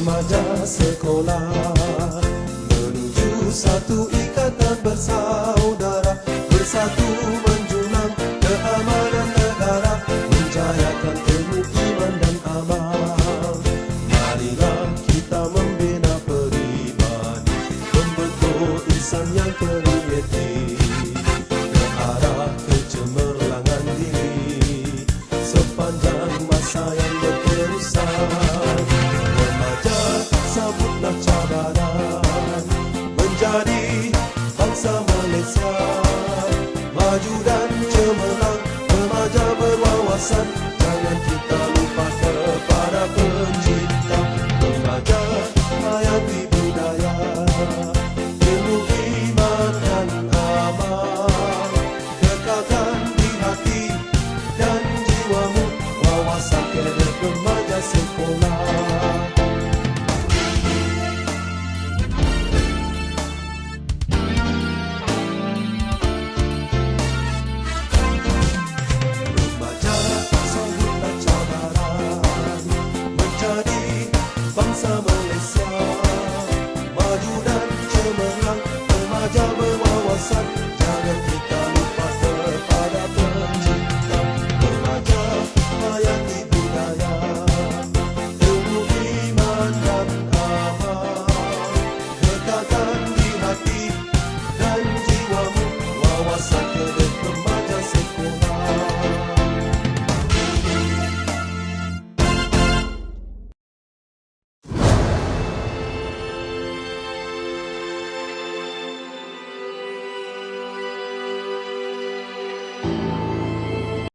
Remaja sekolah menuju satu ikatan bersaudara, bersatu menjulang keamanan negara, menjayakan ilmu iman dan amal. Marilah kita membina peribadi, membentuk insan yang kreatif ke arah kecemerlangan diri sepanjang masa yang berterusan. Sambutlah cabaran menjadi bangsa Malaysia, maju dan cemerlang, remaja berwawasan.